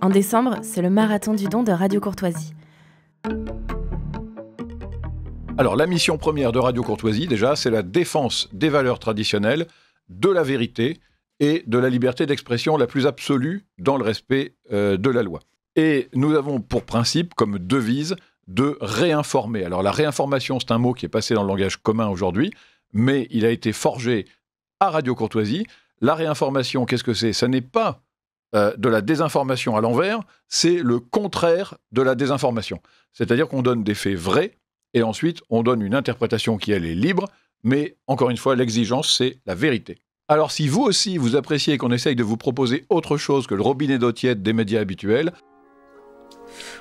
En décembre, c'est le marathon du don de Radio Courtoisie. Alors, la mission première de Radio Courtoisie, déjà, c'est la défense des valeurs traditionnelles, de la vérité et de la liberté d'expression la plus absolue dans le respect de la loi. Et nous avons pour principe, comme devise, de réinformer. Alors, la réinformation, c'est un mot qui est passé dans le langage commun aujourd'hui, mais il a été forgé à Radio Courtoisie. La réinformation, qu'est-ce que c'est ? Ça n'est pas de la désinformation à l'envers, c'est le contraire de la désinformation. C'est-à-dire qu'on donne des faits vrais, et ensuite on donne une interprétation qui, elle, est libre, mais encore une fois, l'exigence, c'est la vérité. Alors si vous aussi, vous appréciez qu'on essaye de vous proposer autre chose que le robinet d'eau tiède des médias habituels,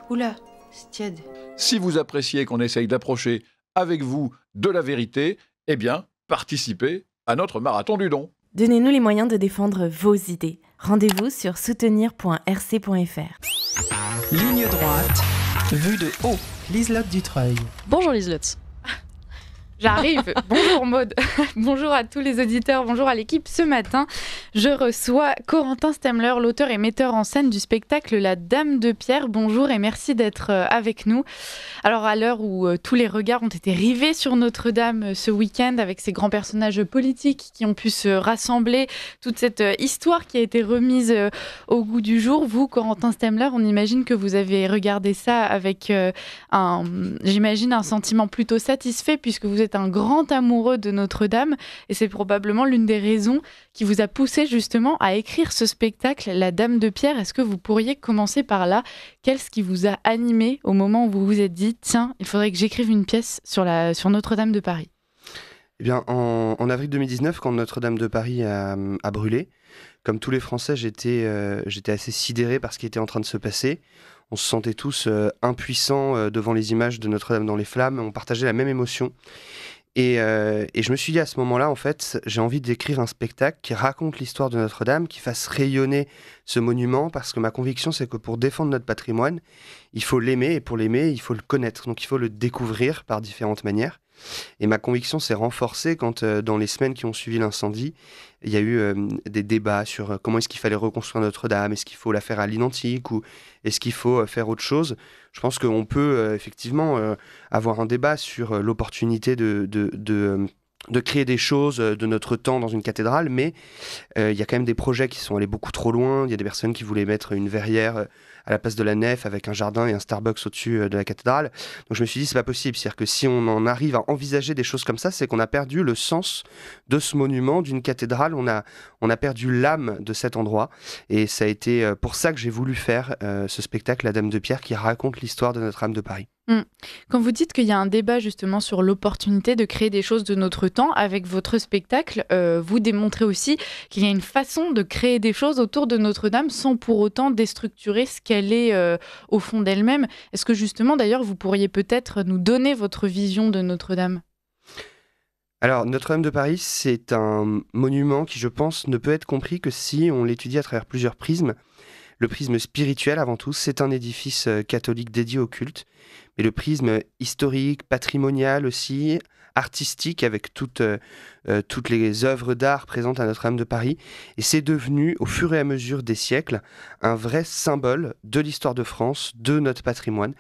Oula, c'est tiède. Si vous appréciez qu'on essaye d'approcher avec vous de la vérité, eh bien, participez à notre marathon du don. Donnez-nous les moyens de défendre vos idées. Rendez-vous sur soutenir.rc.fr. Ligne droite, vue de haut. Liselotte Dutreuil. Bonjour Liselotte. J'arrive. Bonjour Maud. Bonjour à tous les auditeurs. Bonjour à l'équipe. Ce matin, je reçois Corentin Stemler, l'auteur et metteur en scène du spectacle La Dame de Pierre. Bonjour et merci d'être avec nous. Alors à l'heure où tous les regards ont été rivés sur Notre-Dame ce week-end avec ces grands personnages politiques qui ont pu se rassembler, toute cette histoire qui a été remise au goût du jour, vous, Corentin Stemler, on imagine que vous avez regardé ça avec un sentiment plutôt satisfait puisque vous êtes un grand amoureux de Notre-Dame et c'est probablement l'une des raisons qui vous a poussé justement à écrire ce spectacle, La Dame de Pierre. Est-ce que vous pourriez commencer par là ? Qu'est-ce qui vous a animé au moment où vous vous êtes dit « Tiens, il faudrait que j'écrive une pièce sur Notre-Dame de Paris » ? Eh bien, en avril 2019, quand Notre-Dame de Paris a brûlé, comme tous les Français, j'étais assez sidéré par ce qui était en train de se passer. On se sentait tous impuissants devant les images de Notre-Dame dans les flammes. On partageait la même émotion. Et je me suis dit à ce moment-là, en fait, j'ai envie d'écrire un spectacle qui raconte l'histoire de Notre-Dame, qui fasse rayonner ce monument, parce que ma conviction, c'est que pour défendre notre patrimoine, il faut l'aimer, et pour l'aimer, il faut le connaître. Donc il faut le découvrir par différentes manières. Et ma conviction s'est renforcée quand, dans les semaines qui ont suivi l'incendie, il y a eu des débats sur comment est-ce qu'il fallait reconstruire Notre-Dame, est-ce qu'il faut la faire à l'identique ou est-ce qu'il faut faire autre chose. Je pense qu'on peut effectivement avoir un débat sur l'opportunité de créer des choses de notre temps dans une cathédrale, mais il y a quand même des projets qui sont allés beaucoup trop loin. Il y a des personnes qui voulaient mettre une verrière à la place de la nef avec un jardin et un Starbucks au-dessus de la cathédrale. Donc je me suis dit, c'est pas possible. C'est-à-dire que si on en arrive à envisager des choses comme ça, c'est qu'on a perdu le sens de ce monument, d'une cathédrale. On a perdu l'âme de cet endroit. Et ça a été pour ça que j'ai voulu faire ce spectacle, La Dame de Pierre, qui raconte l'histoire de Notre-Dame de Paris. Quand vous dites qu'il y a un débat justement sur l'opportunité de créer des choses de notre temps, avec votre spectacle, vous démontrez aussi qu'il y a une façon de créer des choses autour de Notre-Dame sans pour autant déstructurer ce qu'elle est au fond d'elle-même. Est-ce que justement, d'ailleurs, vous pourriez peut-être nous donner votre vision de Notre-Dame ? Alors, Notre-Dame de Paris, c'est un monument qui, je pense, ne peut être compris que si on l'étudie à travers plusieurs prismes. Le prisme spirituel, avant tout, c'est un édifice catholique dédié au culte, mais le prisme historique, patrimonial aussi, artistique, avec toutes les œuvres d'art présentes à Notre-Dame de Paris. Et c'est devenu, au fur et à mesure des siècles, un vrai symbole de l'histoire de France, de notre patrimoine.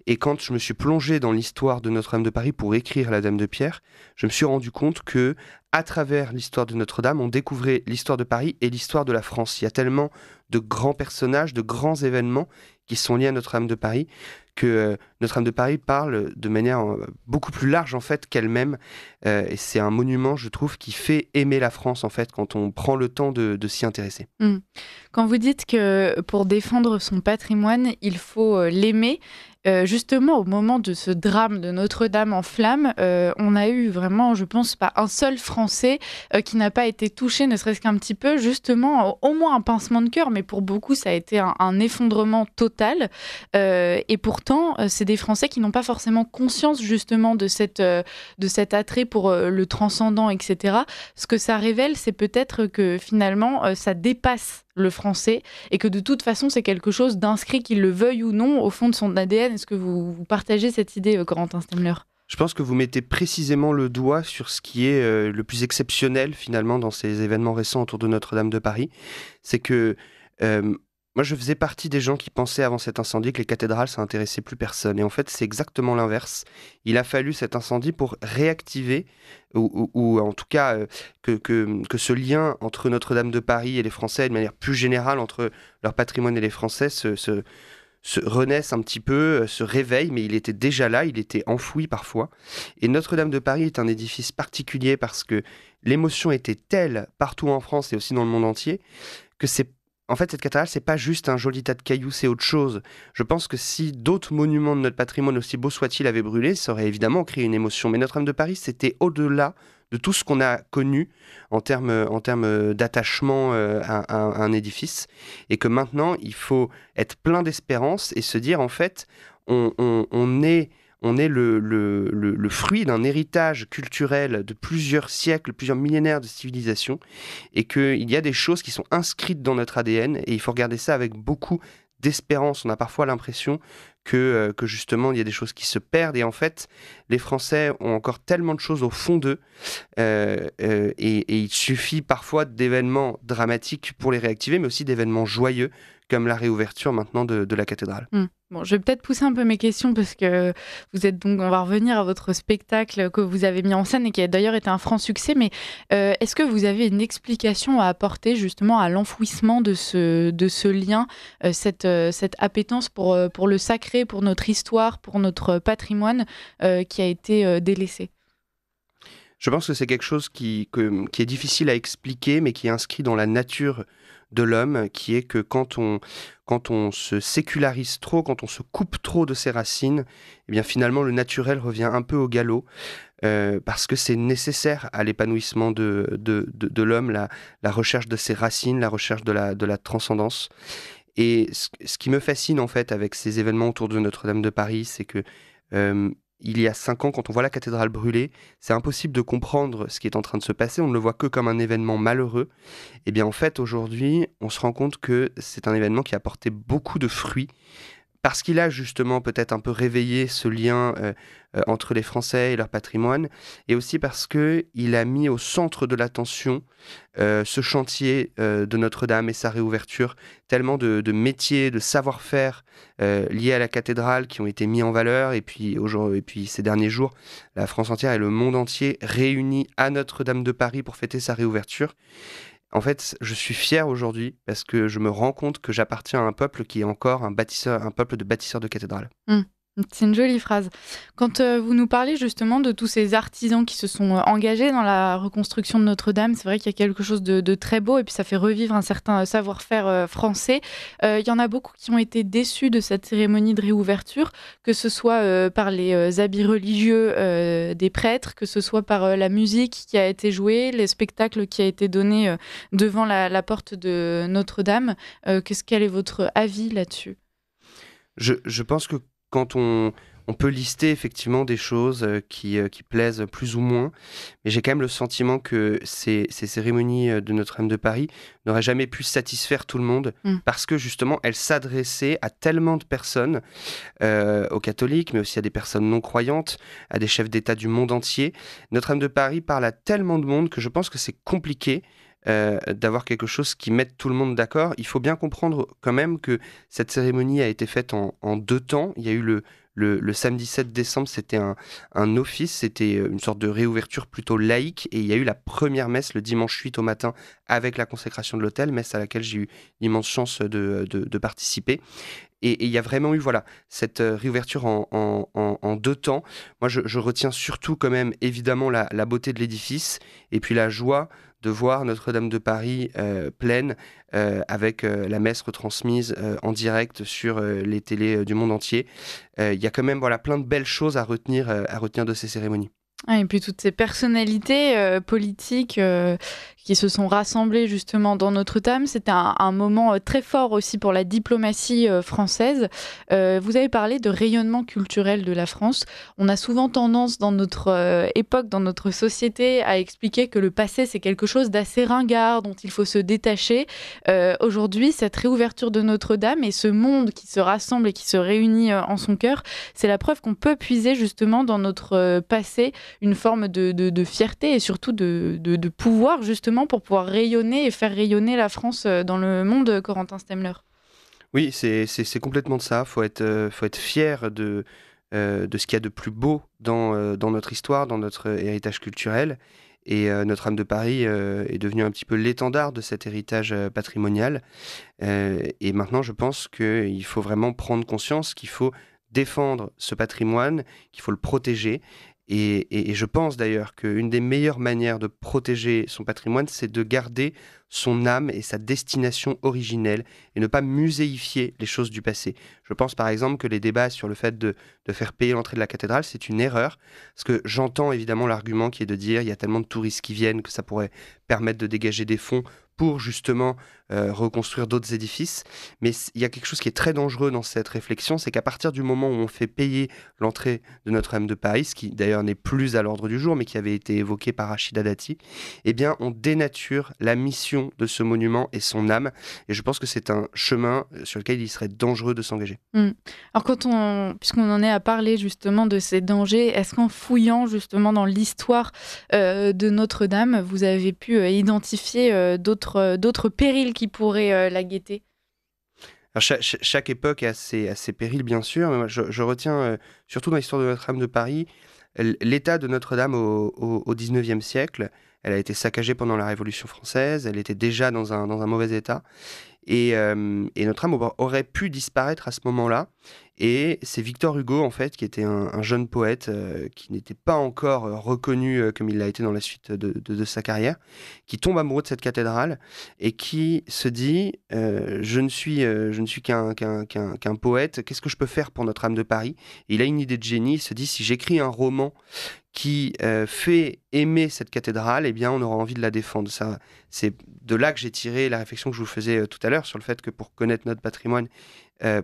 Et quand je me suis plongé dans l'histoire de Notre-Dame de Paris pour écrire La Dame de Pierre, je me suis rendu compte que, à travers l'histoire de Notre-Dame, on découvrait l'histoire de Paris et l'histoire de la France. Il y a tellement de grands personnages, de grands événements qui sont liés à Notre-Dame de Paris, que Notre-Dame de Paris parle de manière beaucoup plus large en fait qu'elle-même. Et c'est un monument, je trouve, qui fait aimer la France en fait quand on prend le temps de s'y intéresser. Quand vous dites que pour défendre son patrimoine, il faut l'aimer, justement au moment de ce drame de Notre-Dame en flammes, on a eu vraiment, je pense, pas un seul Français qui n'a pas été touché, ne serait-ce qu'un petit peu, justement, au moins un pincement de cœur, mais pour beaucoup, ça a été un effondrement total. Et pourtant, c'est des Français qui n'ont pas forcément conscience, justement, de cet attrait pour le transcendant, etc. Ce que ça révèle, c'est peut-être que finalement, ça dépasse le français et que de toute façon, c'est quelque chose d'inscrit, qu'il le veuille ou non, au fond de son ADN. Est-ce que vous partagez cette idée, Corentin Stemler ? Je pense que vous mettez précisément le doigt sur ce qui est le plus exceptionnel finalement dans ces événements récents autour de Notre-Dame de Paris. C'est que Moi, je faisais partie des gens qui pensaient avant cet incendie que les cathédrales, ça intéressait plus personne. Et en fait, c'est exactement l'inverse. Il a fallu cet incendie pour réactiver, ou en tout cas que ce lien entre Notre-Dame de Paris et les Français, de manière plus générale, entre leur patrimoine et les Français, se renaisse un petit peu, se réveille, mais il était déjà là, il était enfoui parfois. Et Notre-Dame de Paris est un édifice particulier parce que l'émotion était telle partout en France et aussi dans le monde entier que en fait, cette cathédrale, c'est pas juste un joli tas de cailloux, c'est autre chose. Je pense que si d'autres monuments de notre patrimoine, aussi beaux soient-ils, avaient brûlé, ça aurait évidemment créé une émotion. Mais Notre-Dame de Paris, c'était au-delà de tout ce qu'on a connu en termes d'attachement à un édifice. Et que maintenant, il faut être plein d'espérance et se dire, en fait, on est le fruit d'un héritage culturel de plusieurs siècles, plusieurs millénaires de civilisation, et qu'il y a des choses qui sont inscrites dans notre ADN, et il faut regarder ça avec beaucoup d'espérance. On a parfois l'impression que justement, il y a des choses qui se perdent, et en fait, les Français ont encore tellement de choses au fond d'eux, et il suffit parfois d'événements dramatiques pour les réactiver, mais aussi d'événements joyeux, comme la réouverture maintenant de la cathédrale. Bon, je vais peut-être pousser un peu mes questions parce que vous êtes donc, on va revenir à votre spectacle que vous avez mis en scène et qui a d'ailleurs été un franc succès, mais est-ce que vous avez une explication à apporter justement à l'enfouissement de ce lien, cette appétence pour le sacré, pour notre histoire, pour notre patrimoine qui a été délaissé? Je pense que c'est quelque chose qui est difficile à expliquer, mais qui est inscrit dans la nature de l'homme, qui est que quand on se sécularise trop, quand on se coupe trop de ses racines, eh bien finalement le naturel revient un peu au galop, parce que c'est nécessaire à l'épanouissement de l'homme, la recherche de ses racines, la recherche de la transcendance. Et ce qui me fascine en fait avec ces événements autour de Notre-Dame de Paris, c'est que il y a 5 ans, quand on voit la cathédrale brûler, c'est impossible de comprendre ce qui est en train de se passer. On ne le voit que comme un événement malheureux. Et bien en fait, aujourd'hui, on se rend compte que c'est un événement qui a apporté beaucoup de fruits, parce qu'il a justement peut-être un peu réveillé ce lien entre les Français et leur patrimoine, et aussi parce qu'il a mis au centre de l'attention ce chantier de Notre-Dame et sa réouverture, tellement de métiers, de savoir-faire liés à la cathédrale qui ont été mis en valeur, et puis ces derniers jours, la France entière et le monde entier réunis à Notre-Dame de Paris pour fêter sa réouverture. En fait, je suis fier aujourd'hui parce que je me rends compte que j'appartiens à un peuple qui est encore un peuple de bâtisseurs de cathédrales. C'est une jolie phrase. Quand vous nous parlez justement de tous ces artisans qui se sont engagés dans la reconstruction de Notre-Dame, c'est vrai qu'il y a quelque chose de très beau et puis ça fait revivre un certain savoir-faire français. Il y en a beaucoup qui ont été déçus de cette cérémonie de réouverture, que ce soit par les habits religieux des prêtres, que ce soit par la musique qui a été jouée, les spectacles qui a été donné devant la porte de Notre-Dame. Quel est votre avis là-dessus ? Je pense que quand on peut lister effectivement des choses qui plaisent plus ou moins, mais j'ai quand même le sentiment que ces cérémonies de Notre-Dame de Paris n'auraient jamais pu satisfaire tout le monde, parce que justement elles s'adressaient à tellement de personnes, aux catholiques, mais aussi à des personnes non croyantes, à des chefs d'État du monde entier. Notre-Dame de Paris parle à tellement de monde que je pense que c'est compliqué d'avoir quelque chose qui mette tout le monde d'accord. Il faut bien comprendre quand même que cette cérémonie a été faite en 2 temps. Il y a eu le samedi 7 décembre, c'était un office, c'était une sorte de réouverture plutôt laïque, et il y a eu la première messe le dimanche 8 au matin avec la consécration de l'autel, messe à laquelle j'ai eu l'immense chance de participer. Et il y a vraiment eu cette réouverture en 2 temps. Moi, je retiens surtout quand même évidemment la beauté de l'édifice, et puis la joie de voir Notre-Dame de Paris pleine, avec la messe retransmise en direct sur les télés du monde entier. Il y a quand même plein de belles choses à retenir de ces cérémonies. Et puis toutes ces personnalités politiques qui se sont rassemblées justement dans Notre-Dame, c'était un moment très fort aussi pour la diplomatie française. Vous avez parlé de rayonnement culturel de la France. On a souvent tendance dans notre époque, dans notre société, à expliquer que le passé c'est quelque chose d'assez ringard, dont il faut se détacher. Aujourd'hui, cette réouverture de Notre-Dame et ce monde qui se rassemble et qui se réunit en son cœur, c'est la preuve qu'on peut puiser justement dans notre passé une forme de fierté et surtout de pouvoir justement pour pouvoir rayonner et faire rayonner la France dans le monde, Corentin Stemler. Oui, c'est complètement de ça. Faut être fier de ce qu'il y a de plus beau dans notre histoire, dans notre héritage culturel. Et Notre-Dame de Paris est devenue un petit peu l'étendard de cet héritage patrimonial. Et maintenant, je pense qu'il faut vraiment prendre conscience qu'il faut défendre ce patrimoine, qu'il faut le protéger. Et je pense d'ailleurs qu'une des meilleures manières de protéger son patrimoine, c'est de garder son âme et sa destination originelle et ne pas muséifier les choses du passé. Je pense par exemple que les débats sur le fait de faire payer l'entrée de la cathédrale, c'est une erreur, parce que j'entends évidemment l'argument qui est de dire il y a tellement de touristes qui viennent que ça pourrait permettre de dégager des fonds pour justement reconstruire d'autres édifices. Mais il y a quelque chose qui est très dangereux dans cette réflexion, c'est qu'à partir du moment où on fait payer l'entrée de Notre-Dame de Paris, ce qui d'ailleurs n'est plus à l'ordre du jour, mais qui avait été évoqué par Rachida Dati, eh bien on dénature la mission de ce monument et son âme. Et je pense que c'est un chemin sur lequel il serait dangereux de s'engager. Alors puisqu'on en est à parler justement de ces dangers, est-ce qu'en fouillant justement dans l'histoire de Notre-Dame, vous avez pu identifier d'autres périls qui pourraient la guetter? Alors, chaque époque a ses périls, bien sûr, mais moi, je retiens, surtout dans l'histoire de Notre-Dame de Paris, l'état de Notre-Dame au XIXe siècle. Elle a été saccagée pendant la Révolution française, elle était déjà dans un mauvais état, et Notre-Dame aurait pu disparaître à ce moment-là. Et c'est Victor Hugo, en fait, qui était un jeune poète qui n'était pas encore reconnu comme il l'a été dans la suite de sa carrière, qui tombe amoureux de cette cathédrale et qui se dit je ne suis qu'un poète, qu'est-ce que je peux faire pour Notre-Dame de Paris? Et il a une idée de génie, il se dit si j'écris un roman qui fait aimer cette cathédrale, eh bien on aura envie de la défendre. Ça, c'est de là que j'ai tiré la réflexion que je vous faisais tout à l'heure sur le fait que pour connaître notre patrimoine,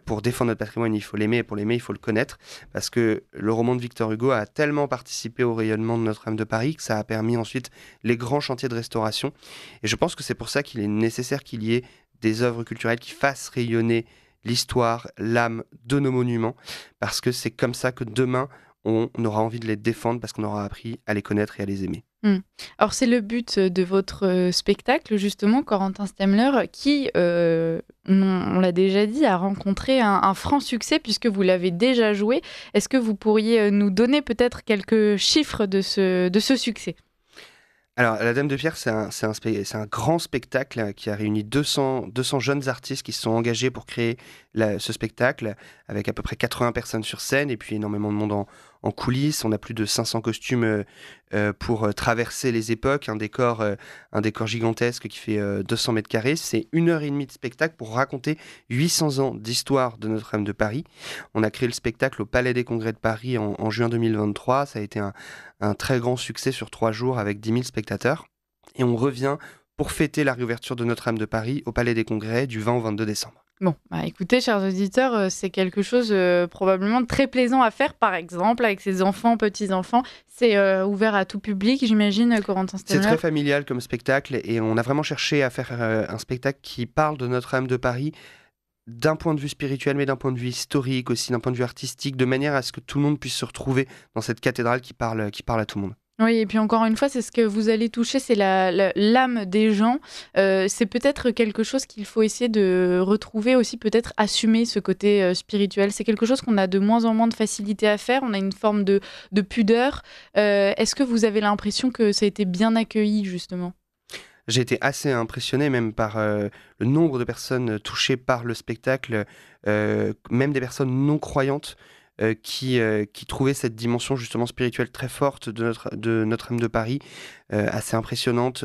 pour défendre notre patrimoine, il faut l'aimer, et pour l'aimer, il faut le connaître, parce que le roman de Victor Hugo a tellement participé au rayonnement de Notre-Dame de Paris que ça a permis ensuite les grands chantiers de restauration. Et je pense que c'est pour ça qu'il est nécessaire qu'il y ait des œuvres culturelles qui fassent rayonner l'histoire, l'âme de nos monuments, parce que c'est comme ça que demain, on aura envie de les défendre, parce qu'on aura appris à les connaître et à les aimer. Alors c'est le but de votre spectacle justement, Corentin Stemler, qui, on l'a déjà dit, a rencontré un franc succès puisque vous l'avez déjà joué. Est-ce que vous pourriez nous donner peut-être quelques chiffres de ce succès ? Alors, La Dame de Pierre, c'est un grand spectacle qui a réuni 200 jeunes artistes qui se sont engagés pour créer ce spectacle, avec à peu près 80 personnes sur scène et puis énormément de monde en coulisses. On a plus de 500 costumes pour traverser les époques, un décor gigantesque qui fait 200 mètres carrés. C'est 1h30 de spectacle pour raconter 800 ans d'histoire de Notre-Dame de Paris. On a créé le spectacle au Palais des Congrès de Paris en juin 2023. Ça a été un très grand succès sur 3 jours avec 10 000 spectateurs. Et on revient pour fêter la réouverture de Notre-Dame de Paris au Palais des Congrès du 20 au 22 décembre. Bon, écoutez, chers auditeurs, c'est quelque chose probablement de très plaisant à faire, par exemple, avec ses enfants, petits-enfants. C'est ouvert à tout public, j'imagine, Corentin Stemler. C'est très familial comme spectacle et on a vraiment cherché à faire un spectacle qui parle de Notre-Dame de Paris d'un point de vue spirituel, mais d'un point de vue historique aussi, d'un point de vue artistique, de manière à ce que tout le monde puisse se retrouver dans cette cathédrale qui parle à tout le monde. Oui, et puis encore une fois, c'est ce que vous allez toucher, c'est l'âme des gens. C'est peut-être quelque chose qu'il faut essayer de retrouver aussi, peut-être assumer ce côté spirituel. C'est quelque chose qu'on a de moins en moins de facilité à faire. On a une forme de pudeur. Est-ce que vous avez l'impression que ça a été bien accueilli, justement ? J'ai été assez impressionné même par le nombre de personnes touchées par le spectacle, même des personnes non croyantes, qui trouvait cette dimension justement spirituelle très forte de Notre-Dame de Paris, assez impressionnante.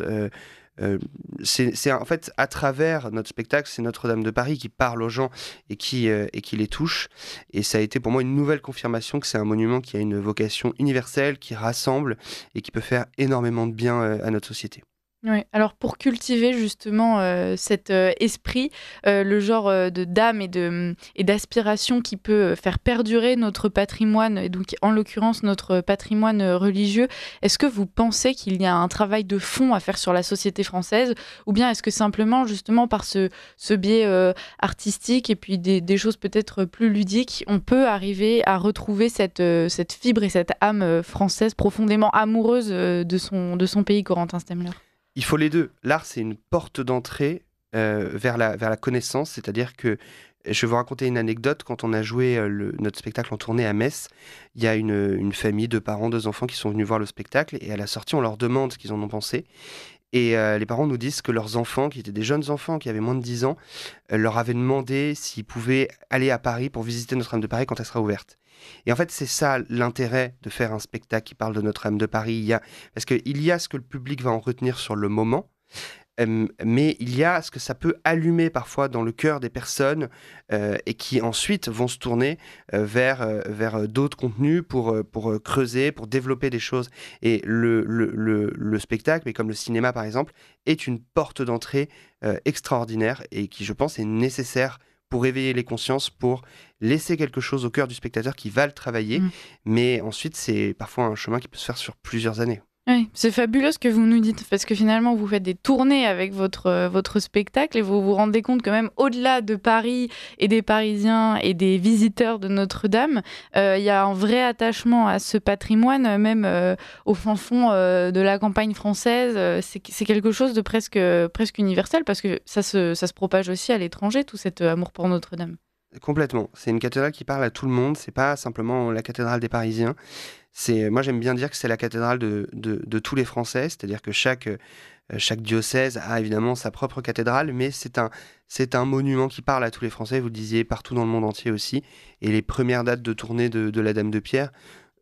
C'est en fait à travers notre spectacle, c'est Notre-Dame de Paris qui parle aux gens et qui les touche. Et ça a été pour moi une nouvelle confirmation que c'est un monument qui a une vocation universelle, qui rassemble et qui peut faire énormément de bien à notre société. Oui, alors pour cultiver justement cet esprit, le genre d'âme et d'aspiration qui peut faire perdurer notre patrimoine, et donc en l'occurrence notre patrimoine religieux, est-ce que vous pensez qu'il y a un travail de fond à faire sur la société française, ou bien est-ce que simplement justement par ce biais artistique et puis des choses peut-être plus ludiques, on peut arriver à retrouver cette fibre et cette âme française profondément amoureuse de son pays, Corentin Stemler ? Il faut les deux. L'art, c'est une porte d'entrée vers la connaissance, c'est-à-dire que Je vais vous raconter une anecdote. Quand on a joué notre spectacle en tournée à Metz, il y a une famille, 2 parents, 2 enfants qui sont venus voir le spectacle. Et à la sortie, on leur demande ce qu'ils en ont pensé. Et les parents nous disent que leurs enfants, qui étaient des jeunes enfants, qui avaient moins de 10 ans, leur avaient demandé s'ils pouvaient aller à Paris pour visiter Notre-Dame de Paris quand elle sera ouverte. Et en fait, c'est ça l'intérêt de faire un spectacle qui parle de Notre-Dame de Paris. Parce qu'il y a ce que le public va en retenir sur le moment, mais il y a ce que ça peut allumer parfois dans le cœur des personnes et qui ensuite vont se tourner vers d'autres contenus pour creuser, pour développer des choses. Et le spectacle, mais comme le cinéma par exemple, est une porte d'entrée extraordinaire et qui, je pense, est nécessaire pour éveiller les consciences, pour laisser quelque chose au cœur du spectateur qui va le travailler. Mais ensuite, c'est parfois un chemin qui peut se faire sur plusieurs années. Oui, c'est fabuleux ce que vous nous dites, parce que finalement, vous faites des tournées avec votre spectacle et vous vous rendez compte que même au-delà de Paris et des Parisiens et des visiteurs de Notre-Dame, il y a un vrai attachement à ce patrimoine, même au fin fond de la campagne française. C'est quelque chose de presque universel, parce que ça se propage aussi à l'étranger, tout cet amour pour Notre-Dame. Complètement. C'est une cathédrale qui parle à tout le monde. C'est pas simplement la cathédrale des Parisiens. Moi, j'aime bien dire que c'est la cathédrale de tous les Français. C'est-à-dire que chaque diocèse a évidemment sa propre cathédrale, mais c'est un monument qui parle à tous les Français. Vous le disiez, partout dans le monde entier aussi. Et les premières dates de tournée de la Dame de Pierre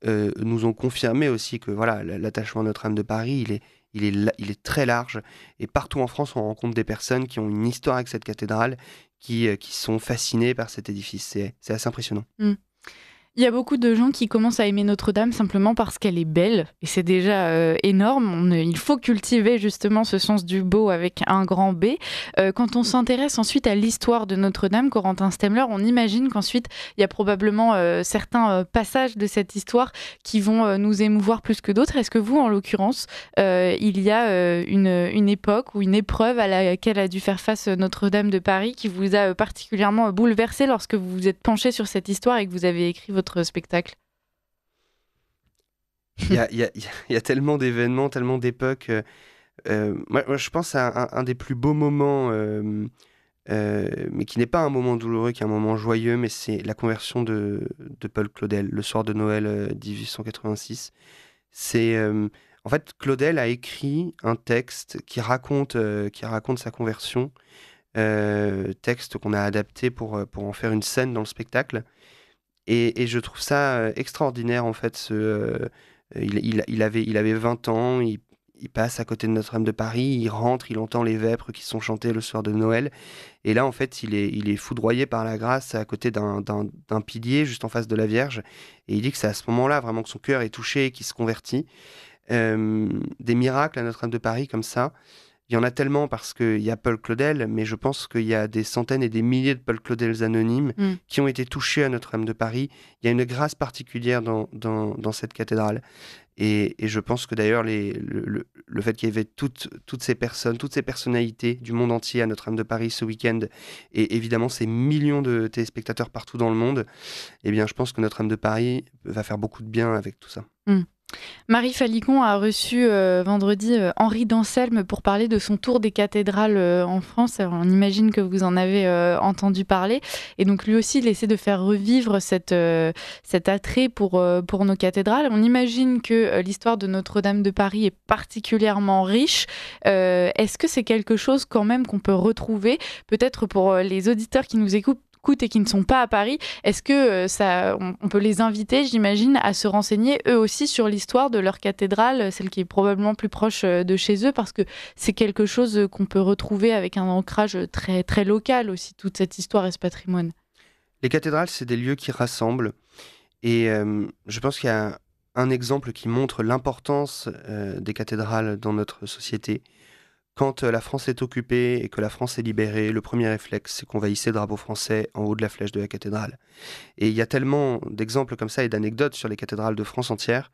nous ont confirmé aussi que voilà, l'attachement à Notre-Dame de Paris, il est très large. Et partout en France, on rencontre des personnes qui ont une histoire avec cette cathédrale, qui sont fascinés par cet édifice. C'est assez impressionnant. Il y a beaucoup de gens qui commencent à aimer Notre-Dame simplement parce qu'elle est belle, et c'est déjà énorme. Il faut cultiver justement ce sens du beau avec un grand B. Quand on s'intéresse ensuite à l'histoire de Notre-Dame, Corentin Stemler, on imagine qu'ensuite il y a probablement certains passages de cette histoire qui vont nous émouvoir plus que d'autres. Est-ce que vous, en l'occurrence, il y a une époque ou une épreuve à laquelle a dû faire face Notre-Dame de Paris qui vous a particulièrement bouleversé lorsque vous vous êtes penché sur cette histoire et que vous avez écrit votre spectacle? Il y a tellement d'événements, tellement d'époques. Moi, je pense à un des plus beaux moments, mais qui n'est pas un moment douloureux, qui est un moment joyeux, mais c'est la conversion de Paul Claudel, le soir de Noël 1886. En fait, Claudel a écrit un texte qui raconte sa conversion, texte qu'on a adapté pour en faire une scène dans le spectacle. Et je trouve ça extraordinaire, en fait. Il avait 20 ans, il passe à côté de Notre-Dame de Paris, il rentre, il entend les vêpres qui sont chantées le soir de Noël. Et là, en fait, il est foudroyé par la grâce à côté d'un pilier, juste en face de la Vierge. Et il dit que c'est à ce moment-là, vraiment, que son cœur est touché et qu'il se convertit. Des miracles à Notre-Dame de Paris, comme ça, il y en a tellement parce qu'il y a Paul Claudel, mais je pense qu'il y a des centaines et des milliers de Paul Claudels anonymes qui ont été touchés à Notre-Dame de Paris. Il y a une grâce particulière dans cette cathédrale. Et je pense que d'ailleurs, le fait qu'il y avait toutes ces personnes, toutes ces personnalités du monde entier à Notre-Dame de Paris ce week-end, et évidemment ces millions de téléspectateurs partout dans le monde, eh bien, je pense que Notre-Dame de Paris va faire beaucoup de bien avec tout ça. Marie Falicon a reçu vendredi Henri d'Anselme pour parler de son tour des cathédrales en France. Alors, on imagine que vous en avez entendu parler. Et donc lui aussi, il essaie de faire revivre cet attrait pour nos cathédrales. On imagine que l'histoire de Notre-Dame de Paris est particulièrement riche. Est-ce que c'est quelque chose quand même qu'on peut retrouver, peut-être pour les auditeurs qui nous écoutent et qui ne sont pas à Paris, est-ce que on peut les inviter, j'imagine, à se renseigner eux aussi sur l'histoire de leur cathédrale, celle qui est probablement plus proche de chez eux, parce que c'est quelque chose qu'on peut retrouver avec un ancrage très, très local aussi, toute cette histoire et ce patrimoine. Les cathédrales, c'est des lieux qui rassemblent, et je pense qu'il y a un exemple qui montre l'importance des cathédrales dans notre société. Quand la France est occupée et que la France est libérée, le premier réflexe, c'est qu'on va hisser le drapeau français en haut de la flèche de la cathédrale. Et il y a tellement d'exemples comme ça et d'anecdotes sur les cathédrales de France entière.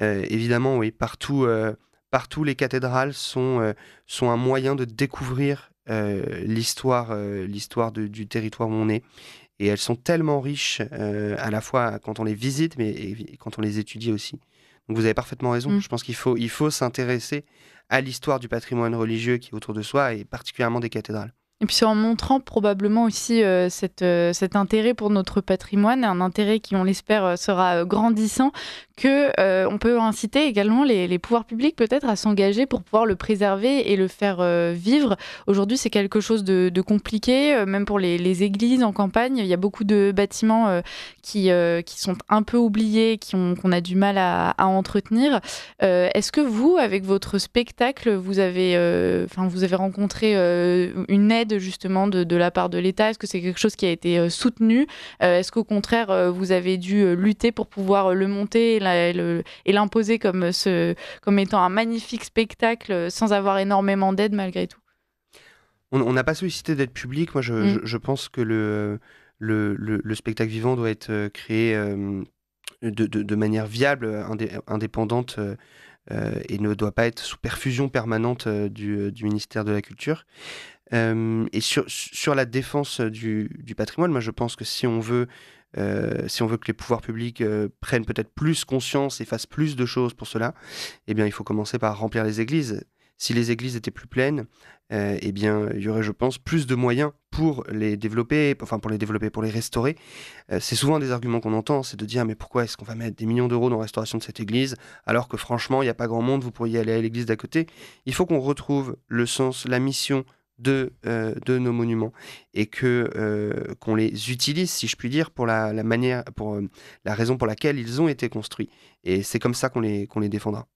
Évidemment, oui, partout les cathédrales sont un moyen de découvrir l'histoire du territoire où on est. Et elles sont tellement riches, à la fois quand on les visite, mais quand on les étudie aussi. Donc vous avez parfaitement raison. Je pense qu'il faut s'intéresser à l'histoire du patrimoine religieux qui est autour de soi et particulièrement des cathédrales. Et puis c'est en montrant probablement aussi cet intérêt pour notre patrimoine, un intérêt qui, on l'espère, sera grandissant, qu'on peut inciter également les pouvoirs publics peut-être à s'engager pour pouvoir le préserver et le faire vivre. Aujourd'hui, c'est quelque chose de compliqué, même pour les églises en campagne. Il y a beaucoup de bâtiments qui sont un peu oubliés, qu'on a du mal à entretenir. Est-ce que vous, avec votre spectacle, vous avez rencontré une aide justement de la part de l'État? Est-ce que c'est quelque chose qui a été soutenu? Est-ce qu'au contraire, vous avez dû lutter pour pouvoir le monter et l'imposer comme étant un magnifique spectacle sans avoir énormément d'aide malgré tout? On n'a pas sollicité d'aide publique. Moi, je pense que le spectacle vivant doit être créé de manière viable, indépendante, et ne doit pas être sous perfusion permanente du ministère de la Culture. Et sur la défense du patrimoine, moi je pense que si on veut que les pouvoirs publics prennent peut-être plus conscience et fassent plus de choses pour cela, eh bien il faut commencer par remplir les églises. Si les églises étaient plus pleines, eh bien il y aurait, je pense, plus de moyens pour les développer, pour les restaurer. C'est souvent des arguments qu'on entend, c'est de dire mais pourquoi est-ce qu'on va mettre des millions d'euros dans la restauration de cette église alors que franchement il n'y a pas grand monde, vous pourriez aller à l'église d'à côté. Il faut qu'on retrouve le sens, la mission de nos monuments et qu'on les utilise, si je puis dire, pour la raison pour laquelle ils ont été construits. Et c'est comme ça qu'on les défendra.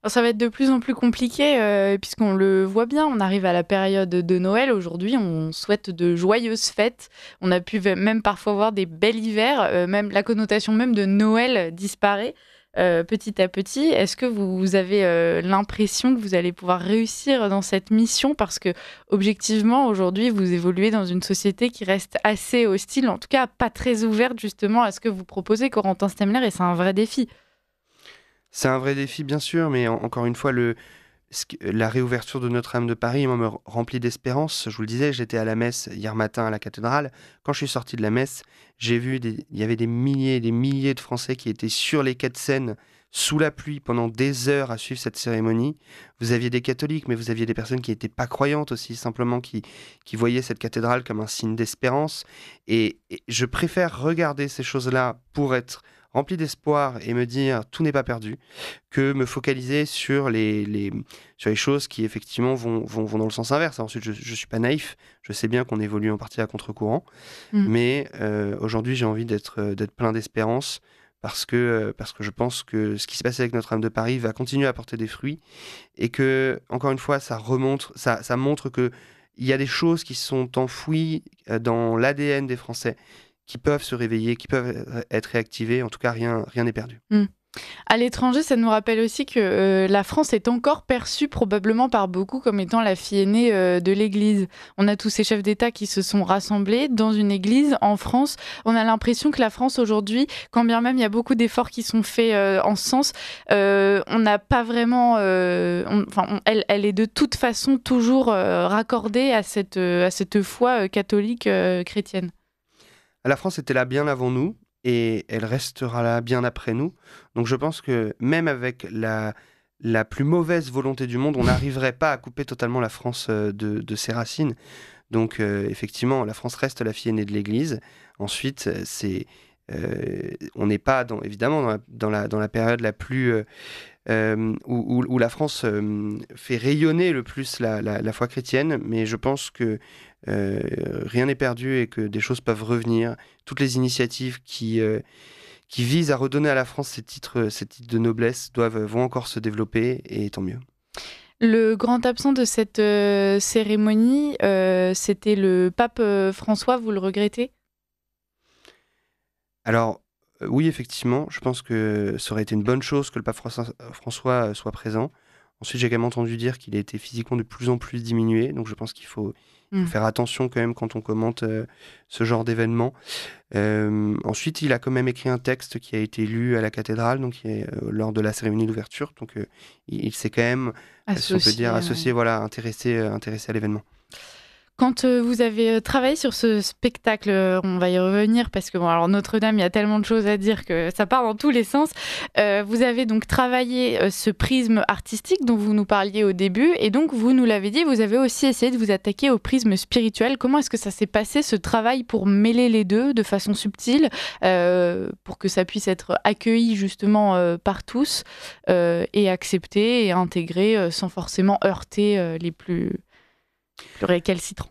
Alors, ça va être de plus en plus compliqué puisqu'on le voit bien, on arrive à la période de Noël aujourd'hui, on souhaite de joyeuses fêtes, on a pu même parfois voir des bels hivers, même la connotation même de Noël disparaît petit à petit. Est-ce que vous avez l'impression que vous allez pouvoir réussir dans cette mission? Parce que objectivement, aujourd'hui, vous évoluez dans une société qui reste assez hostile, en tout cas pas très ouverte justement à ce que vous proposez, Corentin Stemler, et c'est un vrai défi. C'est un vrai défi, bien sûr, mais encore une fois, la réouverture de Notre-Dame de Paris, moi, me remplit d'espérance. Je vous le disais, j'étais à la messe hier matin à la cathédrale. Quand je suis sorti de la messe, j'ai vu il y avait des milliers et des milliers de Français qui étaient sur les quais de Seine, sous la pluie, pendant des heures à suivre cette cérémonie. Vous aviez des catholiques, mais vous aviez des personnes qui n'étaient pas croyantes aussi, simplement qui voyaient cette cathédrale comme un signe d'espérance. Et je préfère regarder ces choses-là pour être rempli d'espoir et me dire tout n'est pas perdu, que me focaliser sur les choses qui effectivement vont dans le sens inverse. Ensuite, je ne suis pas naïf, je sais bien qu'on évolue en partie à contre-courant, mais aujourd'hui j'ai envie d'être plein d'espérance parce que je pense que ce qui s'est passé avec Notre-Dame de Paris va continuer à porter des fruits et que, encore une fois, ça montre qu'il y a des choses qui sont enfouies dans l'ADN des Français, qui peuvent se réveiller, qui peuvent être réactivés. En tout cas, rien n'est perdu. À l'étranger, ça nous rappelle aussi que la France est encore perçue probablement par beaucoup comme étant la fille aînée de l'Église. On a tous ces chefs d'État qui se sont rassemblés dans une église en France. On a l'impression que la France aujourd'hui, quand bien même il y a beaucoup d'efforts qui sont faits en ce sens, on n'a pas vraiment... elle est de toute façon toujours raccordée à cette foi catholique chrétienne. La France était là bien avant nous et elle restera là bien après nous. Donc je pense que même avec la plus mauvaise volonté du monde, on n'arriverait pas à couper totalement la France de ses racines. Donc effectivement, la France reste la fille aînée de l'Église. Ensuite, on n'est pas évidemment dans la période la plus... où la France fait rayonner le plus la foi chrétienne, mais je pense que rien n'est perdu et que des choses peuvent revenir. Toutes les initiatives qui visent à redonner à la France ces titres de noblesse vont encore se développer, et tant mieux. Le grand absent de cette cérémonie, c'était le pape François, vous le regrettez ? Alors, oui, effectivement, je pense que ça aurait été une bonne chose que le pape François soit présent. Ensuite, j'ai quand même entendu dire qu'il a été physiquement de plus en plus diminué, donc je pense qu'il faut faire attention quand même quand on commente ce genre d'événement. Ensuite, il a quand même écrit un texte qui a été lu à la cathédrale, donc lors de la cérémonie d'ouverture, donc il s'est quand même, si on peut dire, associé, intéressé à l'événement. Quand vous avez travaillé sur ce spectacle, on va y revenir parce que alors Notre-Dame, il y a tellement de choses à dire que ça part dans tous les sens. Vous avez donc travaillé ce prisme artistique dont vous nous parliez au début et donc vous nous l'avez dit, vous avez aussi essayé de vous attaquer au prisme spirituel. Comment est-ce que ça s'est passé ce travail pour mêler les deux de façon subtile pour que ça puisse être accueilli justement par tous et accepté et intégré sans forcément heurter les plus récalcitrants?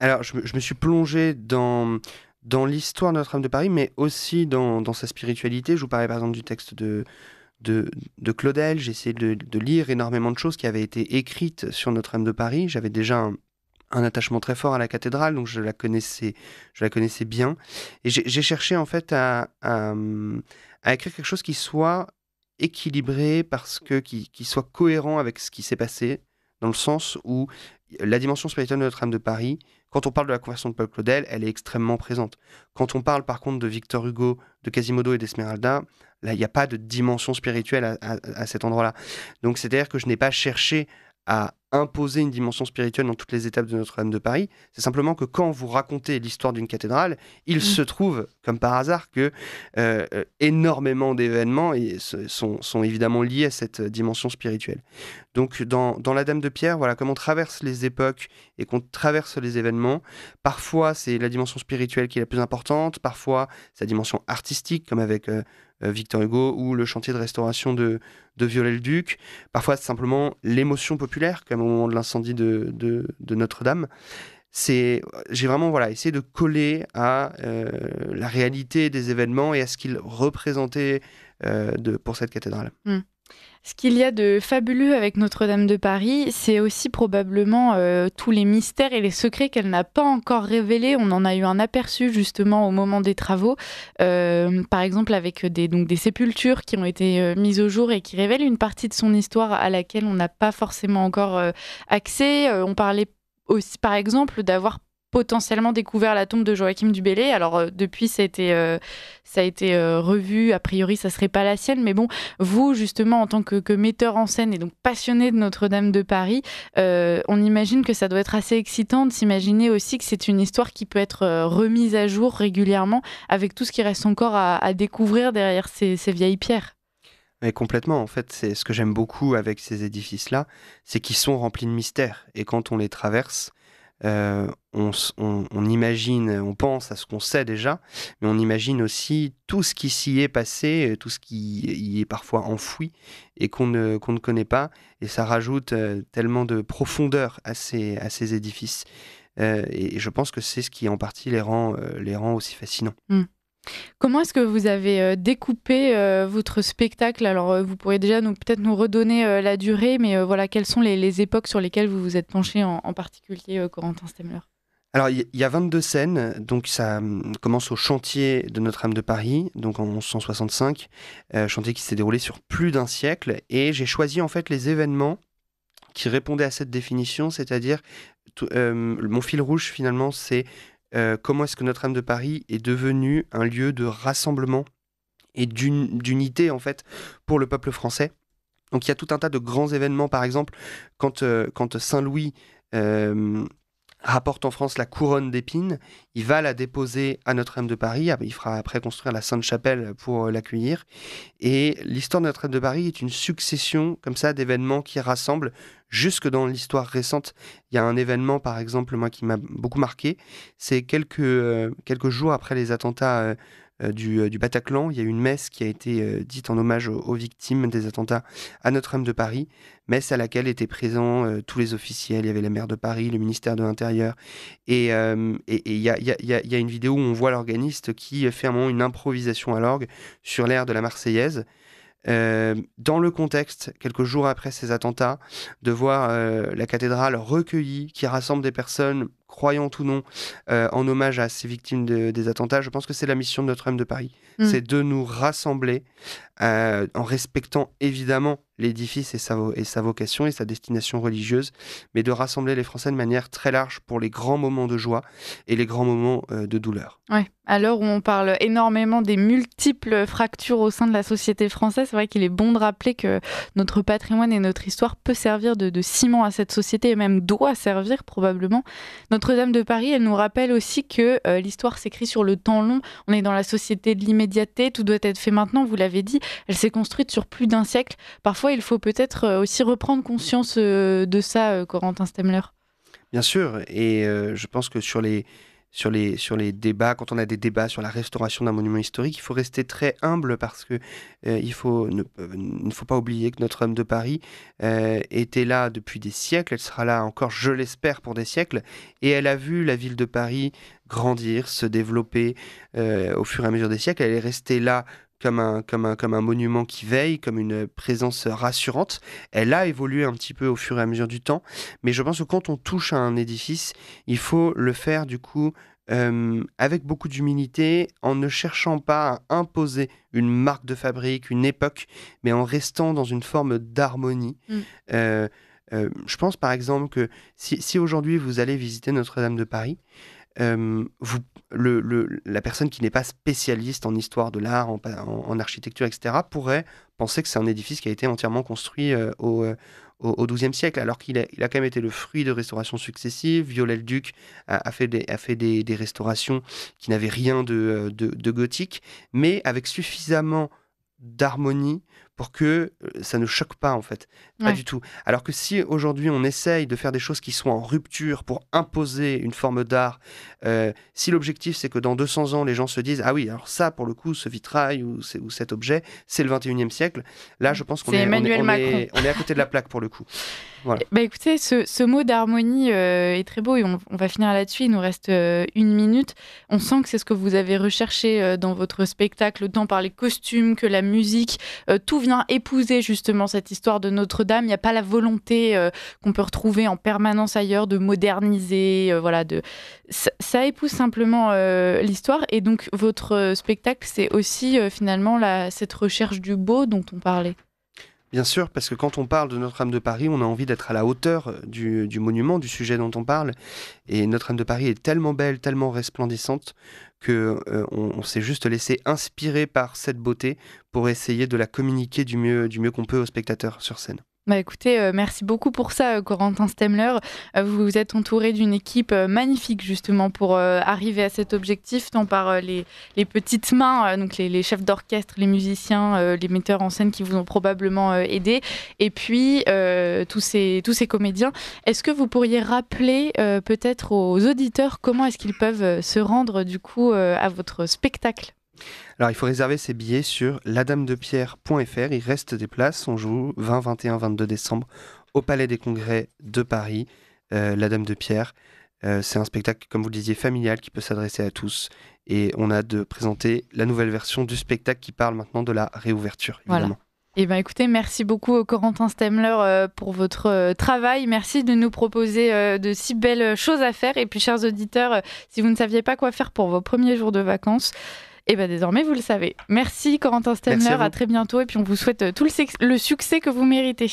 Alors, je me suis plongé dans l'histoire de Notre-Dame de Paris, mais aussi dans sa spiritualité. Je vous parlais par exemple du texte de Claudel. J'ai essayé de lire énormément de choses qui avaient été écrites sur Notre-Dame de Paris. J'avais déjà un attachement très fort à la cathédrale, donc je la connaissais bien. Et j'ai cherché en fait à écrire quelque chose qui soit équilibré, qui soit cohérent avec ce qui s'est passé, dans le sens où la dimension spirituelle de Notre-Dame de Paris, quand on parle de la conversion de Paul Claudel, elle est extrêmement présente. Quand on parle par contre de Victor Hugo, de Quasimodo et d'Esmeralda, là, il n'y a pas de dimension spirituelle à cet endroit-là. Donc c'est-à-dire que je n'ai pas cherché à imposer une dimension spirituelle dans toutes les étapes de Notre-Dame de Paris. C'est simplement que quand vous racontez l'histoire d'une cathédrale, il se trouve, comme par hasard, que énormément d'événements sont évidemment liés à cette dimension spirituelle. Donc dans La Dame de Pierre, voilà, comme on traverse les époques et qu'on traverse les événements, parfois c'est la dimension spirituelle qui est la plus importante, parfois c'est la dimension artistique, comme avec Victor Hugo ou le chantier de restauration de Viollet-le-Duc. Parfois, c'est simplement l'émotion populaire, comme au moment de l'incendie de Notre-Dame. J'ai vraiment essayé de coller à la réalité des événements et à ce qu'ils représentaient pour cette cathédrale. Ce qu'il y a de fabuleux avec Notre-Dame de Paris, c'est aussi probablement tous les mystères et les secrets qu'elle n'a pas encore révélés. On en a eu un aperçu justement au moment des travaux, par exemple avec des sépultures qui ont été mises au jour et qui révèlent une partie de son histoire à laquelle on n'a pas forcément encore accès. On parlait aussi par exemple d'avoir potentiellement découvert la tombe de Joachim du Bellay. Alors depuis, ça a été revu. A priori, ça serait pas la sienne. Mais bon, vous, justement, en tant que metteur en scène et donc passionné de Notre-Dame de Paris, on imagine que ça doit être assez excitant de s'imaginer aussi que c'est une histoire qui peut être remise à jour régulièrement avec tout ce qui reste encore à découvrir derrière ces vieilles pierres. Mais complètement, en fait, c'est ce que j'aime beaucoup avec ces édifices-là, c'est qu'ils sont remplis de mystères. Et quand on les traverse, on imagine, on pense à ce qu'on sait déjà, mais on imagine aussi tout ce qui s'y est passé, tout ce qui y est parfois enfoui et qu'on ne connaît pas. Et ça rajoute tellement de profondeur à ces édifices. Et je pense que c'est ce qui en partie les rend aussi fascinants. Comment est-ce que vous avez découpé votre spectacle? Alors, vous pourriez déjà peut-être nous redonner la durée, mais voilà, quelles sont les époques sur lesquelles vous vous êtes penché en particulier, Corentin Stemler? Alors, il y a 22 scènes, donc ça commence au chantier de Notre-Dame de Paris, donc en 1165, chantier qui s'est déroulé sur plus d'un siècle, et j'ai choisi en fait les événements qui répondaient à cette définition, c'est-à-dire, mon fil rouge finalement, c'est comment est-ce que Notre-Dame de Paris est devenu un lieu de rassemblement et d'unité en fait pour le peuple français. Donc il y a tout un tas de grands événements, par exemple quand Saint-Louis rapporte en France la couronne d'épines, il va la déposer à Notre-Dame de Paris, il fera après construire la Sainte-Chapelle pour l'accueillir, et l'histoire de Notre-Dame de Paris est une succession comme ça d'événements qui rassemblent jusque dans l'histoire récente. Il y a un événement par exemple moi qui m'a beaucoup marqué, c'est quelques jours après les attentats du Bataclan, il y a eu une messe qui a été dite en hommage aux victimes des attentats à Notre-Dame de Paris, messe à laquelle étaient présents tous les officiels, il y avait la maire de Paris, le ministère de l'Intérieur, et il y a une vidéo où on voit l'organiste qui fait un moment une improvisation à l'orgue sur l'air de la Marseillaise. Dans le contexte, quelques jours après ces attentats, de voir la cathédrale recueillie, qui rassemble des personnes, croyantes ou non, en hommage à ces victimes des attentats, je pense que c'est la mission de Notre-Dame de Paris. C'est de nous rassembler en respectant évidemment l'édifice et sa vocation et sa destination religieuse, mais de rassembler les Français de manière très large pour les grands moments de joie et les grands moments de douleur. Ouais. À l'heure où on parle énormément des multiples fractures au sein de la société française, c'est vrai qu'il est bon de rappeler que notre patrimoine et notre histoire peut servir de ciment à cette société et même doit servir probablement. Notre-Dame de Paris, elle nous rappelle aussi que l'histoire s'écrit sur le temps long. On est dans la société de l'immédiateté, tout doit être fait maintenant, vous l'avez dit. Elle s'est construite sur plus d'un siècle. Parfois, il faut peut-être aussi reprendre conscience de ça, Corentin Stemler. Bien sûr, et je pense que sur les débats, quand on a des débats sur la restauration d'un monument historique, il faut rester très humble parce que il ne faut pas oublier que Notre-Dame de Paris était là depuis des siècles, elle sera là encore, je l'espère, pour des siècles, et elle a vu la ville de Paris grandir, se développer au fur et à mesure des siècles. Elle est restée là comme un monument qui veille, comme une présence rassurante. Elle a évolué un petit peu au fur et à mesure du temps, mais je pense que quand on touche à un édifice, il faut le faire du coup avec beaucoup d'humilité, en ne cherchant pas à imposer une marque de fabrique, une époque, mais en restant dans une forme d'harmonie. Je pense par exemple que si aujourd'hui vous allez visiter Notre-Dame de Paris, la personne qui n'est pas spécialiste en histoire de l'art, en architecture, etc., pourrait penser que c'est un édifice qui a été entièrement construit au XIIe siècle, alors qu'il a quand même été le fruit de restaurations successives. Viollet-le-Duc a fait des restaurations qui n'avaient rien de gothique, mais avec suffisamment d'harmonie pour que ça ne choque pas, en fait. Pas du tout. Alors que si aujourd'hui on essaye de faire des choses qui sont en rupture pour imposer une forme d'art, si l'objectif c'est que dans 200 ans les gens se disent « Ah oui, alors ça pour le coup, ce vitrail ou cet objet, c'est le 21e siècle », là je pense qu'on est à côté de la plaque pour le coup. Voilà. Bah écoutez, ce mot d'harmonie est très beau et on va finir là-dessus. Il nous reste 1 minute. On sent que c'est ce que vous avez recherché dans votre spectacle, autant par les costumes que la musique. Tout vient épouser justement cette histoire de Notre-Dame. Il n'y a pas la volonté qu'on peut retrouver en permanence ailleurs de moderniser. Ça épouse simplement l'histoire. Et donc votre spectacle, c'est aussi finalement cette recherche du beau dont on parlait. Bien sûr, parce que quand on parle de Notre-Dame de Paris, on a envie d'être à la hauteur du monument, du sujet dont on parle. Et Notre-Dame de Paris est tellement belle, tellement resplendissante qu'on s'est juste laissé inspirer par cette beauté pour essayer de la communiquer du mieux qu'on peut aux spectateurs sur scène. Bah écoutez, merci beaucoup pour ça, Corentin Stemler. Vous vous êtes entouré d'une équipe magnifique justement pour arriver à cet objectif, tant par les petites mains, donc les chefs d'orchestre, les musiciens, les metteurs en scène qui vous ont probablement aidé, et puis tous ces comédiens. Est-ce que vous pourriez rappeler peut-être aux auditeurs comment est-ce qu'ils peuvent se rendre du coup à votre spectacle ? Alors, il faut réserver ses billets sur ladamedepierre.fr. Il reste des places. On joue 20, 21, 22 décembre au Palais des Congrès de Paris. La Dame de Pierre, c'est un spectacle, comme vous le disiez, familial qui peut s'adresser à tous. Et on a hâte de présenter la nouvelle version du spectacle qui parle maintenant de la réouverture, évidemment. Voilà. Eh bien, écoutez, merci beaucoup, Corentin Stemler, pour votre travail. Merci de nous proposer de si belles choses à faire. Et puis, chers auditeurs, si vous ne saviez pas quoi faire pour vos premiers jours de vacances, et bien désormais, vous le savez. Merci Corentin Stemler, à très bientôt et puis on vous souhaite tout le succès que vous méritez.